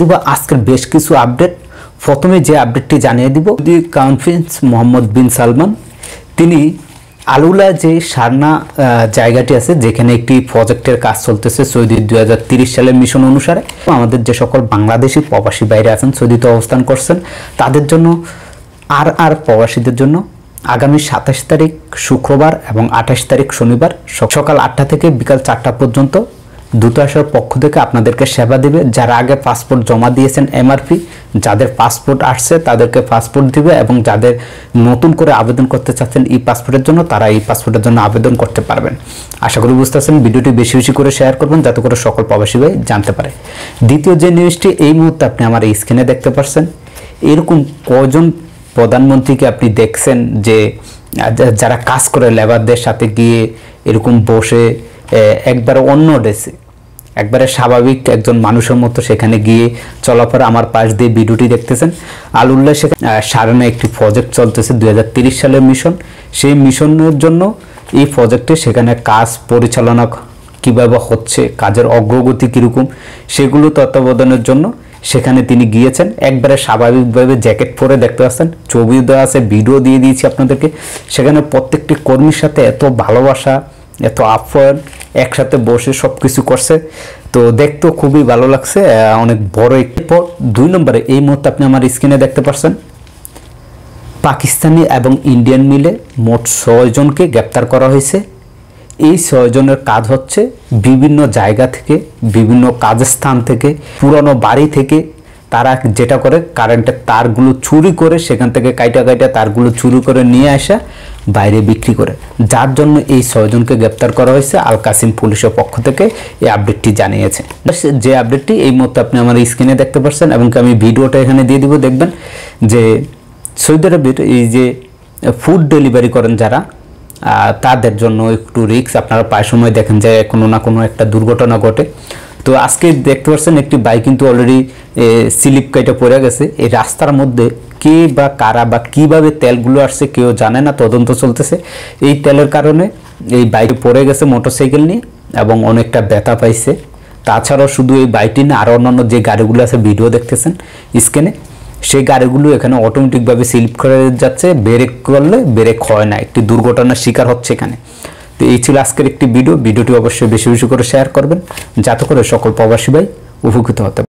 দিব আজকের বেশ কিছু আপডেট। প্রথমে যে আপডেটটি জানিয়ে দিব, সৌদি ক্রাউন প্রিন্স মোহাম্মদ বিন সালমান তিনি আলুলা যে সারনা জায়গাটি আছে যেখানে একটি প্রজেক্টের কাজ চলতেছে সৌদি 2030 সালের মিশন অনুসারে। আমাদের যে সকল বাংলাদেশি প্রবাসী বাইরে আছেন, সৌদিতে অবস্থান করছেন, তাদের জন্য আর প্রবাসীদের জন্য আগামী 27 তারিখ শুক্রবার এবং 28 তারিখ শনিবার সকাল 8টা থেকে বিকাল 4টা পর্যন্ত দূতাবাসের পক্ষ থেকে আপনাদেরকে সেবা দেবে। যারা আগে পাসপোর্ট জমা দিয়েছেন এমআরপি, যাদের পাসপোর্ট আসছে তাদেরকে পাসপোর্ট দিবে, এবং যাদের নতুন করে আবেদন করতে চাচ্ছেন ই পাসপোর্টের জন্য, তারা এই পাসপোর্টের জন্য আবেদন করতে পারবেন। আশা করি বুঝতে পারছেন। ভিডিওটি বেশি বেশি করে শেয়ার করবেন যাতে করে সকল প্রবাসী ভাই জানতে পারে। দ্বিতীয় যে নিউজটি এই মুহূর্তে আপনি আমার এই স্ক্রিনে দেখতে পাচ্ছেন, এরকম কজন প্রধানমন্ত্রীকে আপনি দেখছেন যে যারা কাজ করে লেবারদের সাথে গিয়ে এরকম বসে একবারে অন্য ডেসে একবারে স্বাভাবিক একজন মানুষের মতো সেখানে গিয়ে চলাফেরা। আমার পাশ দিয়ে ভিডিওটি দেখতেছেন। আলুল্লাহ সেখানে সারনা একটি প্রজেক্ট চলতেছে 2030 সালের মিশন। সেই মিশনের জন্য এই প্রজেক্টে সেখানে কাজ পরিচালনা কিভাবে হচ্ছে, কাজের অগ্রগতি কীরকম, সেগুলো তত্ত্বাবধানের জন্য সেখানে তিনি গিয়েছেন। একবারে স্বাভাবিকভাবে জ্যাকেট পরে দেখতে পাচ্ছেন, ছবি দেওয়া আছে, ভিডিও দিয়ে দিয়েছি আপনাদেরকে। সেখানে প্রত্যেকটি কর্মীর সাথে এত ভালোবাসা, এত আপ্যায়ন, একসাথে বসে সব কিছু করছে, তো দেখতেও খুবই ভালো লাগছে। অনেক বড় একটি পথ। 2 নম্বরে এই মুহূর্তে আপনি আমার স্ক্রিনে দেখতে পাচ্ছেন, পাকিস্তানি এবং ইন্ডিয়ান মিলে মোট 6 জনকে গ্রেপ্তার করা হয়েছে। এই 6 জনের কাজ হচ্ছে বিভিন্ন জায়গা থেকে, বিভিন্ন কাজের স্থান থেকে, পুরনো বাড়ি থেকে তারা যেটা করে কারেন্টের তারগুলো চুরি করে সেখান থেকে কাইটা তারগুলো চুরি করে নিয়ে আসা বাইরে বিক্রি করে, যার জন্য এই 6 জনকে গ্রেপ্তার করা হয়েছে। আল কাসিম পুলিশের পক্ষ থেকে এই আপডেটটি জানিয়েছে। যে আপডেটটি এই মুহূর্তে আপনি আমার স্ক্রিনে দেখতে পাচ্ছেন, এবং আমি ভিডিওটা এখানে দিয়ে দিব। দেখবেন যে সৌদি আরবের এই যে ফুড ডেলিভারি করেন যারা, তাদের জন্য একটু রিস্ক। আপনারা প্রায় সময় দেখেন যে কোনো না কোনো একটা দুর্ঘটনা ঘটে। তো আজকে দেখতে পাচ্ছেন একটি বাইক কিন্তু অলরেডি স্লিপ কেটে পড়ে গেছে। এই রাস্তার মধ্যে কে বা কারা বা কিভাবে তেলগুলো আসছে কেউ জানে না, তদন্ত চলতেছে। এই তেলের কারণে এই বাইকে পড়ে গেছে মোটরসাইকেল নিয়ে, এবং অনেকটা ব্যথা পাইছে। তাছাড়াও শুধু এই বাইকটি না, আরও অন্যান্য যে গাড়িগুলো আছে ভিডিও দেখতেছেন স্ক্রিনে, সেই গাড়িগুলো এখানে অটোমেটিকভাবে স্লিপ করে যাচ্ছে। ব্রেক করলে ব্রেক হয় না, একটি দুর্ঘটনার শিকার হচ্ছে এখানে। তো এই ছিল আজকের একটি ভিডিওটি অবশ্যই বেশি বেশি করে শেয়ার করবেন যাতে করে সকল প্রবাসী ভাই উপকৃত হতে পারে।